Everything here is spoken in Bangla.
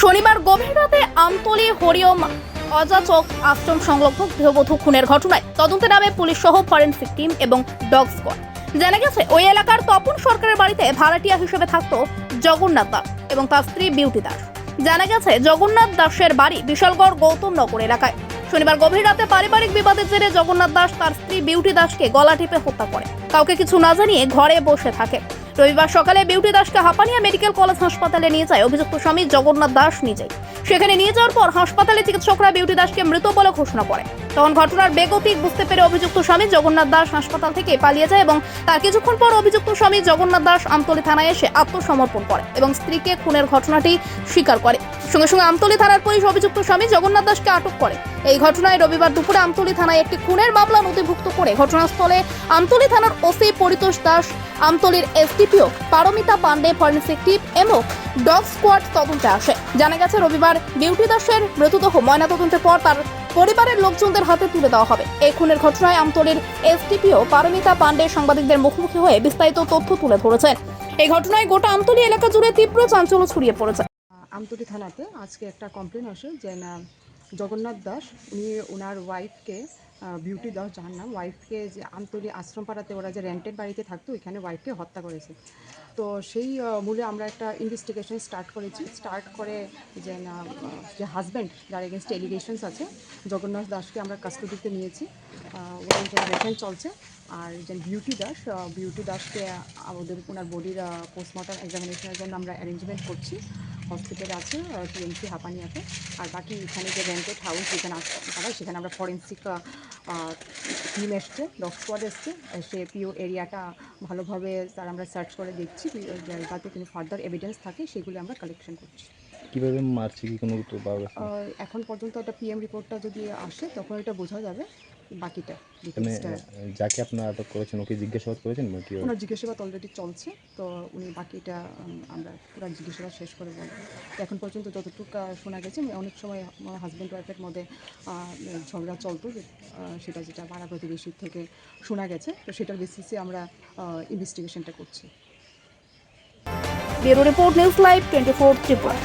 শনিবার গভীর রাতে আমতলী হরিওম অজাচক আশ্রম সংলগ্ন গৃহবধূ খুনের ঘটনায় তদন্তে নামে পুলিশ সহ ফরেনসিক টিম এবং ডগ স্কোয়াড। জানা গেছে ওই এলাকার তপন সরকারের বাড়িতে ভাড়াটিয়া হিসেবে থাকতো জগন্নাথ দাস এবং তার স্ত্রী বিউটি দাস। জানা গেছে জগন্নাথ দাসের বাড়ি বিশালগড় গৌতমনগর এলাকায়। শনিবার গভীর রাতে পারিবারিক বিবাদের জেরে জগন্নাথ দাস তার স্ত্রী বিউটি দাসকে গলা টিপে হত্যা করে, কাউকে কিছু না জানিয়ে ঘরে বসে থাকে। রবিবার সকালে বিউটি দাসকে হাপানিয়া মেডিকেল কলেজ হাসপাতালে নিয়ে যায় অভিযুক্ত স্বামী জগন্নাথ দাস নিজেই। সেখানে নিয়ে যাওয়ার পর হাসপাতালে চিকিৎসকরা বিউটি দাসকে মৃত বলে ঘোষণা করে। তখন ঘটনার বেগতিক বুঝতে পেরে অভিযুক্ত স্বামী জগন্নাথ দাস হাসপাতাল থেকে পালিয়ে যায় এবং তার কিছুক্ষণ পর অভিযুক্ত স্বামী জগন্নাথ দাস আমতলী থানায় এসে আত্মসমর্পণ করে এবং স্ত্রীকে খুনের ঘটনাটি স্বীকার করে। সঙ্গে সঙ্গে আমতলী থানার পুলিশ অভিযুক্ত স্বামী জগন্নাথ দাসকে আটক করে। এই ঘটনায় রবিবার দুপুরে আমতলী থানায় একটি খুনের মামলা নথিভুক্ত করে ঘটনাস্থলে আমতলী থানার ওসি পরিতোষ দাস, আমতলীর SDPO Paromita Pandey, forensic team এবং ডগ স্কোয়াড তদন্তে আসে। জানা গেছে রবিবার বিউটি দাসের মৃতদেহ ময়নাতদন্তের পর তার পরিবারের লোকজনদের হাতে তুলে দেওয়া হবে। এই খুনের ঘটনায় আমতলীর এসডিপিও পারমিতা পান্ডে সাংবাদিকদের মুখোমুখি হয়ে বিস্তারিত তথ্য তুলে ধরেছেন। এই ঘটনায় গোটা আমতলী এলাকা জুড়ে তীব্র চাঞ্চল্য ছড়িয়ে পড়েছে। আমতলী থানাতে আজকে একটা কমপ্লেন আসে যে না জগন্নাথ দাস উনি ওনার ওয়াইফকে বিউটি দাস যার নাম, ওয়াইফকে যে আমতলী আশ্রমপাড়াতে ওরা যে রেন্টেড বাড়িতে থাকতো ওইখানে ওয়াইফকে হত্যা করেছে। তো সেই মূলে আমরা একটা ইনভেস্টিগেশন স্টার্ট করে যে না যে হাজব্যান্ড যার এগেনস্ট এলিগেশনস আছে জগন্নাথ দাসকে আমরা কাস্টডিতে নিয়েছি। ওনার ইনভেস্টিগেশন চলছে। আর যে বিউটি দাসকে আমাদের ওনার বডির পোস্টমর্টম এক্সামিনেশনের জন্য আমরা অ্যারেঞ্জমেন্ট করছি। হসপিটালে আছে টিএমসি হাপানিয়াতে। আর বাকি এখানে যে রেন্টেড হাউস যেখানে আসতে সেখানে আমরা ফরেন্সিক টিম এসছে, ডগ স্কোয়াড এসছে, সে পিও এরিয়াটা ভালোভাবে তার আমরা সার্চ করে দেখছি যাতে কোনো ফার্দার এভিডেন্স থাকে সেগুলি আমরা কালেকশন করছি। কীভাবে মারছে কি কোনো তো পাওয়া গেছে? এখন পর্যন্ত একটা পিএম রিপোর্টটা যদি আসে তখন এটা বোঝা যাবে বাকিটা। যাকে আপনারা আটক করেছেন ওকে জিজ্ঞাসাবাদ করেছেন? ওনার জিজ্ঞাসাবাদ অলরেডি চলছে, তো উনি বাকিটা আমরা পুরো জিজ্ঞাসাবাদ শেষ করে বলবো। এখন পর্যন্ত যতটুকু শোনা গেছে অনেক সময় হাজব্যান্ড ওয়াইফের মধ্যে ঝগড়া চলতো, সেটা যেটা পাড়া প্রতিবেশীর থেকে শোনা গেছে, তো সেটার বেসিসে আমরা ইনভেস্টিগেশনটা করছি। Bureau report, news live 24 Tripura.